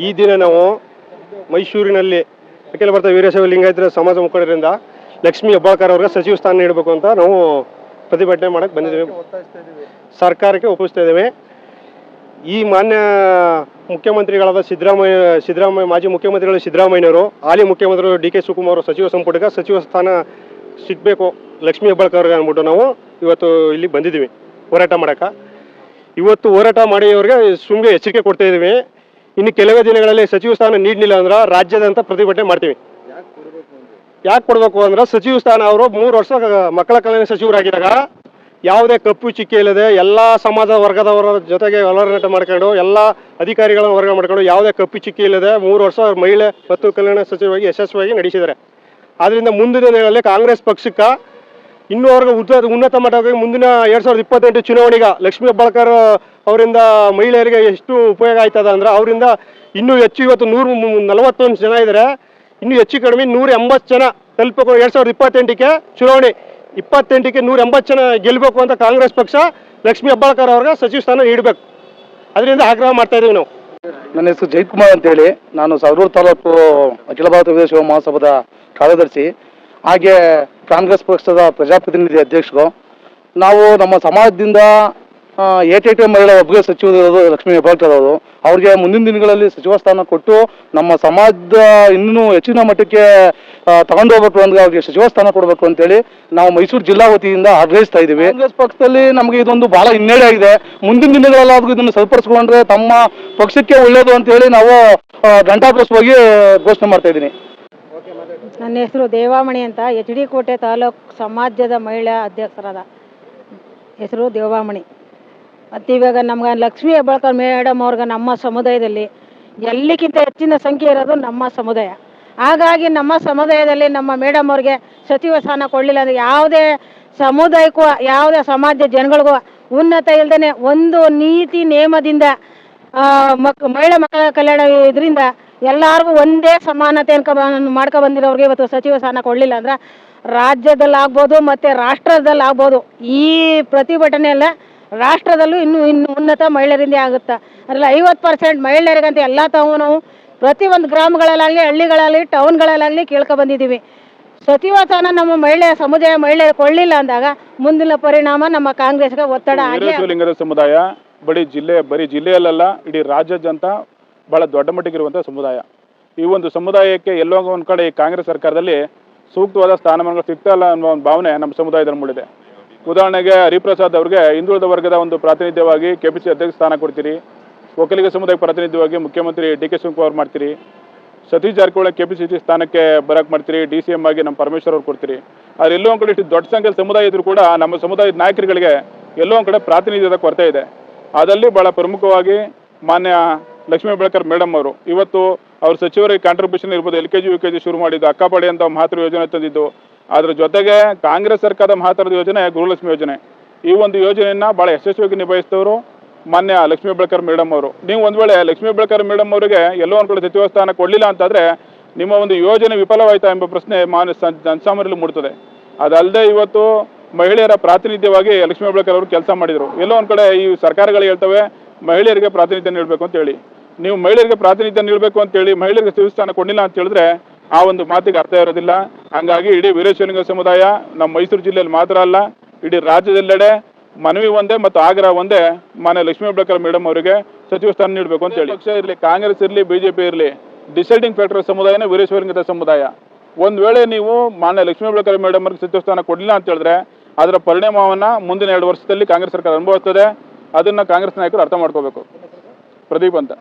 ಈ ದಿನ ನಾವು ಮೈಸೂರಿನಲ್ಲಿ ಅಖಿಲ ಭಾರತ ವೀರಶೈವ ಲಿಂಗಾಯತರ ಸಮಾಜ ಮುಖಂಡರಿಂದ ಲಕ್ಷ್ಮೀ ಹೆಬ್ಬಾಳ್ಕರ್ ಅವರಿಗೆ ಸಚಿವ ಸ್ಥಾನ ನೀಡಬೇಕು ಅಂತ ನಾವು ಪ್ರತಿಭಟನೆ ಮಾಡಕ್ಕೆ ಬಂದಿದ್ದೇವೆ. ಸರ್ಕಾರಕ್ಕೆ ಒಪ್ಪಿಸ್ತಾ ಇದ್ದೇವೆ. ಈ ಮಾನ್ಯ ಮುಖ್ಯಮಂತ್ರಿಗಳಾದ ಸಿದ್ದರಾಮಯ್ಯ ಮಾಜಿ ಮುಖ್ಯಮಂತ್ರಿಗಳು ಸಿದ್ದರಾಮಯ್ಯನವರು, ಹಾಲಿ ಮುಖ್ಯಮಂತ್ರಿಗಳು ಡಿ ಕೆ ಶಿವಕುಮಾರ್ ಸಚಿವ ಸಂಪುಟಕ್ಕೆ ಸಚಿವ ಸ್ಥಾನ ಸಿಗಬೇಕು ಲಕ್ಷ್ಮೀ ಹೆಬ್ಬಾಳ್ಕರ್ ಅವ್ರಿಗೆ ಅಂದ್ಬಿಟ್ಟು ನಾವು ಇವತ್ತು ಇಲ್ಲಿ ಬಂದಿದ್ದೀವಿ ಹೋರಾಟ ಮಾಡೋಕ್ಕೆ. ಇವತ್ತು ಹೋರಾಟ ಮಾಡಿಯವ್ರಿಗೆ ಸುಮ್ಮನೆ ಎಚ್ಚರಿಕೆ ಕೊಡ್ತಾ ಇದ್ದೀವಿ. ಇನ್ನು ಕೆಲವೇ ದಿನಗಳಲ್ಲಿ ಸಚಿವ ಸ್ಥಾನ ನೀಡಲಿಲ್ಲ ಅಂದ್ರೆ ರಾಜ್ಯದಂತ ಪ್ರತಿಭಟನೆ ಮಾಡ್ತೀವಿ. ಯಾಕೆ ಕೊಡಬೇಕು ಅಂದ್ರೆ ಸಚಿವ ಸ್ಥಾನ ಅವರು 3 ವರ್ಷ ಮಕ್ಕಳ ಕಲ್ಯಾಣ ಸಚಿವರಾಗಿದ್ದಾಗ ಯಾವುದೇ ಕಪ್ಪು ಚಿಕ್ಕಿ ಇಲ್ಲದೆ ಎಲ್ಲ ಸಮಾಜ ವರ್ಗದವರ ಜೊತೆಗೆ ಒಳನಾಟ ಮಾಡ್ಕೊಂಡು ಎಲ್ಲ ಅಧಿಕಾರಿಗಳನ್ನು ವರ್ಗ ಮಾಡ್ಕೊಂಡು ಯಾವುದೇ ಕಪ್ಪು ಚಿಕ್ಕಿ ಇಲ್ಲದೆ 3 ವರ್ಷ ಮಹಿಳೆ ಮತ್ತು ಕಲ್ಯಾಣ ಸಚಿವರಾಗಿ ಯಶಸ್ವಿಯಾಗಿ ನಡೆಸಿದ್ದಾರೆ. ಆದ್ದರಿಂದ ಮುಂದಿನ ದಿನಗಳಲ್ಲಿ ಕಾಂಗ್ರೆಸ್ ಪಕ್ಷಕ್ಕೆ ಇನ್ನೂ ಅವ್ರಿಗೆ ಉನ್ನತ ಮಟ್ಟವಾಗಿ ಮುಂದಿನ 2028 ಚುನಾವಣೆಗೆ ಲಕ್ಷ್ಮೀ ಹೆಬ್ಬಾಳ್ಕರ್ ಅವರಿಂದ ಮಹಿಳೆಯರಿಗೆ ಎಷ್ಟು ಉಪಯೋಗ ಆಯ್ತದ ಅಂದ್ರೆ ಅವರಿಂದ ಇನ್ನೂ ಹೆಚ್ಚು ಇವತ್ತು 141 ಜನ ಇದ್ದಾರೆ. ಇನ್ನೂ ಹೆಚ್ಚು ಕಡಿಮೆ 180 ಜನ ತಲುಪಬೇಕು. 2028ಕ್ಕೆ ಚುನಾವಣೆ 28ಕ್ಕೆ 180 ಜನ ಗೆಲ್ಲಬೇಕು ಅಂತ ಕಾಂಗ್ರೆಸ್ ಪಕ್ಷ ಲಕ್ಷ್ಮೀ ಹೆಬ್ಬಾಳ್ಕರ್ ಅವ್ರಿಗೆ ಸಚಿವ ಸ್ಥಾನ ನೀಡಬೇಕು. ಅದರಿಂದ ಆಗ್ರಹ ಮಾಡ್ತಾ ಇದ್ದೀವಿ ನಾವು. ನನ್ನ ಹೆಸರು ಜಯಕುಮಾರ್ ಅಂತೇಳಿ, ನಾನು ಸವರೂರು ತಾಲೂಕು ಅಖಿಲ ಭಾರತ ವೀರಶೈವ ಮಹಾಸಭಾದ ಕಾರ್ಯದರ್ಶಿ, ಹಾಗೆ ಕಾಂಗ್ರೆಸ್ ಪಕ್ಷದ ಪ್ರಜಾಪ್ರತಿನಿಧಿ ಅಧ್ಯಕ್ಷರು. ನಾವು ನಮ್ಮ ಸಮಾಜದಿಂದ ಏಕೈಕ ಮಹಿಳಾ ಒಬ್ಬರಿಗೆ ಸಚಿವರಿರೋದು ಲಕ್ಷ್ಮೀ ಹೆಬ್ಬಾಳ್ಕರ್ ಅವರು. ಅವ್ರಿಗೆ ಮುಂದಿನ ದಿನಗಳಲ್ಲಿ ಸಚಿವ ಸ್ಥಾನ ಕೊಟ್ಟು ನಮ್ಮ ಸಮಾಜದ ಇನ್ನೂ ಹೆಚ್ಚಿನ ಮಟ್ಟಕ್ಕೆ ತಗೊಂಡು ಹೋಗ್ಬೇಕು ಅಂದ್ರೆ ಅವ್ರಿಗೆ ಸಚಿವ ಸ್ಥಾನ ಕೊಡಬೇಕು ಅಂತೇಳಿ ನಾವು ಮೈಸೂರು ಜಿಲ್ಲಾ ವತಿಯಿಂದ ಆಗ್ರಹಿಸ್ತಾ ಇದ್ದೀವಿ. ಕಾಂಗ್ರೆಸ್ ಪಕ್ಷದಲ್ಲಿ ನಮಗೆ ಇದೊಂದು ಬಹಳ ಹಿನ್ನಡೆ ಆಗಿದೆ. ಮುಂದಿನ ದಿನಗಳಲ್ಲಾದ್ರೂ ಇದನ್ನು ಸರಿಪಡಿಸ್ಕೊಂಡ್ರೆ ತಮ್ಮ ಪಕ್ಷಕ್ಕೆ ಒಳ್ಳೆಯದು ಅಂತೇಳಿ ನಾವು ಘಂಟಾಘೋಷವಾಗಿ ಘೋಷಣೆ ಮಾಡ್ತಾ ಇದ್ದೀನಿ. ನನ್ನ ಹೆಸರು ದೇವಾಮಣಿ ಅಂತ, ಎಚ್ ಡಿ ಕೋಟೆ ತಾಲೂಕು ಸಮಾಜದ ಮಹಿಳಾ ಅಧ್ಯಕ್ಷರಾದ ಹೆಸರು ದೇವಾಮಣಿ. ಮತ್ತು ಇವಾಗ ನಮ್ಗೆ ಲಕ್ಷ್ಮೀ ಹೆಬ್ಬಾಳ್ಕರ್ ಮೇಡಮ್ ಅವ್ರಿಗೆ ನಮ್ಮ ಸಮುದಾಯದಲ್ಲಿ ಎಲ್ಲಿಗಿಂತ ಹೆಚ್ಚಿನ ಸಂಖ್ಯೆ ಇರೋದು ನಮ್ಮ ಸಮುದಾಯ. ಹಾಗಾಗಿ ನಮ್ಮ ಸಮುದಾಯದಲ್ಲಿ ನಮ್ಮ ಮೇಡಮ್ ಅವ್ರಿಗೆ ಸಚಿವ ಸ್ಥಾನ ಕೊಡಲಿಲ್ಲ ಅಂದರೆ ಯಾವುದೇ ಸಮುದಾಯಕ್ಕೂ ಯಾವುದೇ ಸಮಾಜ ಜನಗಳಿಗೂ ಉನ್ನತ ಇಲ್ಲದೇ ಒಂದು ನೀತಿ ನೇಮದಿಂದ ಮಹಿಳಾ ಮಕ್ಕಳ ಕಲ್ಯಾಣ ಇದರಿಂದ ಎಲ್ಲರಿಗೂ ಒಂದೇ ಸಮಾನತೆ ಮಾಡ್ಕೊ ಬಂದಿರೋರಿಗೆ ಇವತ್ತು ಸಚಿವ ಸ್ಥಾನ ಕೊಡಲಿಲ್ಲ ಅಂದ್ರೆ ರಾಜ್ಯದಲ್ಲಾಗ್ಬೋದು ಮತ್ತು ರಾಷ್ಟ್ರದಲ್ಲಾಗ್ಬೋದು ಈ ಪ್ರತಿಭಟನೆ ಎಲ್ಲ ರಾಷ್ಟ್ರದಲ್ಲೂ ಇನ್ನೂ ಉನ್ನತ ಮಹಿಳೆಯರಿಂದ ಆಗುತ್ತೆ. ಅದರಲ್ಲಿ 50% ಮಹಿಳೆಯರಿಗಂತ ಎಲ್ಲ ತಾವು ನಾವು ಪ್ರತಿಯೊಂದು ಗ್ರಾಮಗಳಲ್ಲಾಗಲಿ, ಹಳ್ಳಿಗಳಾಗಲಿ, ಟೌನ್ಗಳಲ್ಲಾಗಲಿ ಕೇಳ್ಕೊಬಂದಿದ್ದೀವಿ. ಸಚಿವ ಸ್ಥಾನ ನಮ್ಮ ಸಮುದಾಯ ಮಹಿಳೆಯರು ಕೊಳ್ಳಿಲ್ಲ ಅಂದಾಗ ಮುಂದಿನ ಪರಿಣಾಮ ನಮ್ಮ ಕಾಂಗ್ರೆಸ್ಗೆ ಒತ್ತಡ ಆಗಿ. ಲಿಂಗದ ಸಮುದಾಯ ಬರೀ ಜಿಲ್ಲೆಯಲ್ಲ, ಇಡೀ ರಾಜ್ಯಾದ್ಯಂತ ಬಹಳ ದೊಡ್ಡ ಮಟ್ಟಿಗಿರುವಂಥ ಸಮುದಾಯ. ಈ ಒಂದು ಸಮುದಾಯಕ್ಕೆ ಎಲ್ಲೋ ಒಂದು ಕಡೆ ಈ ಕಾಂಗ್ರೆಸ್ ಸರ್ಕಾರದಲ್ಲಿ ಸೂಕ್ತವಾದ ಸ್ಥಾನಮಾನಗಳು ಸಿಗ್ತಾ ಇಲ್ಲ ಅನ್ನೋ ಒಂದು ಭಾವನೆ ನಮ್ಮ ಸಮುದಾಯದಲ್ಲಿ ಮೂಡಿದೆ. ಉದಾಹರಣೆಗೆ ಹರಿಪ್ರಸಾದ್ ಅವ್ರಿಗೆ ಹಿಂದುಳಿದ ವರ್ಗದ ಒಂದು ಪ್ರಾತಿನಿಧ್ಯವಾಗಿ KPC ಅಧ್ಯಕ್ಷ ಸ್ಥಾನ ಕೊಡ್ತೀರಿ, ಒಕ್ಕಲಿಗ ಸಮುದಾಯ ಪ್ರಾತಿನಿಧ್ಯವಾಗಿ ಮುಖ್ಯಮಂತ್ರಿ ಡಿ ಕೆ ಶಿವಕುಮಾರ್ ಮಾಡ್ತೀರಿ, ಸತೀಶ್ ಜಾರಕಿಹೊಳಿ KPCC ಸ್ಥಾನಕ್ಕೆ ಬರಕ್ಕೆ ಮಾಡ್ತೀರಿ, DCM ಆಗಿ ನಮ್ಮ ಪರಮೇಶ್ವರ್ ಅವ್ರು ಕೊಡ್ತೀರಿ. ಆದ್ರೆ ಎಲ್ಲೋ ಒಂದು ಕಡೆ ಇಷ್ಟು ದೊಡ್ಡ ಸಂಖ್ಯೆಯಲ್ಲಿ ಸಮುದಾಯ ಇದ್ರೂ ಕೂಡ ನಮ್ಮ ಸಮುದಾಯದ ನಾಯಕರುಗಳಿಗೆ ಎಲ್ಲೋ ಒಂದು ಕಡೆ ಪ್ರಾತಿನಿಧ್ಯದ ಕೊರತೆ ಇದೆ. ಅದರಲ್ಲಿ ಬಹಳ ಪ್ರಮುಖವಾಗಿ ಮಾನ್ಯ ಲಕ್ಷ್ಮೀ ಹೆಬ್ಬಾಳ್ಕರ್ ಮೇಡಮ್ ಅವರು ಇವತ್ತು ಅವ್ರ ಸಚಿವರಿಗೆ ಕಾಂಟ್ರಿಬ್ಯೂಷನ್ ಇರ್ಬೋದು, LKG UKG ಶುರು ಮಾಡಿದ್ದು, ಅಕ್ಕಪಡೆ ಅಂತ ಮಹತ್ವ ಯೋಜನೆ ತಂದಿದ್ದು. ಅದ್ರ ಜೊತೆಗೆ ಕಾಂಗ್ರೆಸ್ ಸರ್ಕಾರದ ಮಹತ್ವದ ಯೋಜನೆ ಗೃಹಲಕ್ಷ್ಮಿ ಯೋಜನೆ. ಈ ಒಂದು ಯೋಜನೆಯನ್ನ ಬಹಳ ಯಶಸ್ವಿಯಾಗಿ ನಿಭಾಯಿಸಿದವರು ಮಾನ್ಯ ಲಕ್ಷ್ಮೀ ಹೆಬ್ಬಾಳ್ಕರ್ ಮೇಡಮ್ ಅವರು. ನೀವು ಒಂದ್ ವೇಳೆ ಲಕ್ಷ್ಮೀ ಹೆಬ್ಬಾಳ್ಕರ್ ಮೇಡಮ್ ಅವರಿಗೆ ಎಲ್ಲೋ ಒಂದು ಕಡೆ ಸಚಿವ ಸ್ಥಾನ ಕೊಡಲಿಲ್ಲ ಅಂತಂದ್ರೆ ನಿಮ್ಮ ಒಂದು ಯೋಜನೆ ವಿಫಲವಾಯ್ತಾ ಎಂಬ ಪ್ರಶ್ನೆ ಜನಸಾಮಾನ್ಯರಲ್ಲಿ ಮೂಡ್ತದೆ. ಅದಲ್ಲದೆ ಇವತ್ತು ಮಹಿಳೆಯರ ಪ್ರಾತಿನಿಧ್ಯವಾಗಿ ಲಕ್ಷ್ಮೀ ಹೆಬ್ಬಾಳ್ಕರ್ ಅವರು ಕೆಲಸ ಮಾಡಿದರು. ಎಲ್ಲೋ ಒಂದು ಕಡೆ ಈ ಸರ್ಕಾರಗಳು ಹೇಳ್ತವೆ ಮಹಿಳೆಯರಿಗೆ ಪ್ರಾತಿನಿಧ್ಯ ನೀಡಬೇಕು ಅಂತ ಹೇಳಿ. ನೀವು ಮಹಿಳೆಯರಿಗೆ ಪ್ರಾತಿನಿಧ್ಯ ನೀಡಬೇಕು ಅಂತೇಳಿ ಮಹಿಳೆಯರಿಗೆ ಸಚಿವ ಸ್ಥಾನ ಕೊಡಲಿಲ್ಲ ಅಂತ ಹೇಳಿದ್ರೆ ಆ ಒಂದು ಮಾತಿಗೆ ಅರ್ಥ ಇರೋದಿಲ್ಲ. ಹಂಗಾಗಿ ಇಡೀ ವೀರಶೈವ ಸಮುದಾಯ ನಮ್ಮ ಮೈಸೂರು ಜಿಲ್ಲೆಯಲ್ಲಿ ಮಾತ್ರ ಅಲ್ಲ, ಇಡೀ ರಾಜ್ಯದೆಲ್ಲೆಡೆ ಮನವಿ ಒಂದೇ ಮತ್ತು ಆಗ್ರಹ ಒಂದೇ, ಮಾನ್ಯ ಲಕ್ಷ್ಮೀ ಹೆಬ್ಬಾಳ್ಕರ್ ಮೇಡಮ್ ಅವರಿಗೆ ಸಚಿವ ಸ್ಥಾನ ನೀಡಬೇಕು ಅಂತ ಹೇಳಿ. ಪಕ್ಷ ಇರಲಿ, ಕಾಂಗ್ರೆಸ್ ಇರಲಿ, BJP ಇರಲಿ, ಡಿಸೈಡಿಂಗ್ ಫ್ಯಾಕ್ಟರ್ ಸಮುದಾಯನೇ ವೀರಶೈವ ಸಮುದಾಯ. ಒಂದ್ ವೇಳೆ ನೀವು ಮಾನ್ಯ ಲಕ್ಷ್ಮೀ ಹೆಬ್ಬಾಳ್ಕರ್ ಮೇಡಮ್ ಅವರಿಗೆ ಸಚಿವ ಸ್ಥಾನ ಕೊಡಲಿಲ್ಲ ಅಂತ ಹೇಳಿದ್ರೆ ಅದರ ಪರಿಣಾಮವನ್ನ ಮುಂದಿನ 2 ವರ್ಷದಲ್ಲಿ ಕಾಂಗ್ರೆಸ್ ಸರ್ಕಾರ ಅನುಭವಿಸ್ತದೆ. ಅದನ್ನ ಕಾಂಗ್ರೆಸ್ ನಾಯಕರು ಅರ್ಥ ಮಾಡ್ಕೋಬೇಕು. ಪ್ರದೀಪ್ ಅಂತ.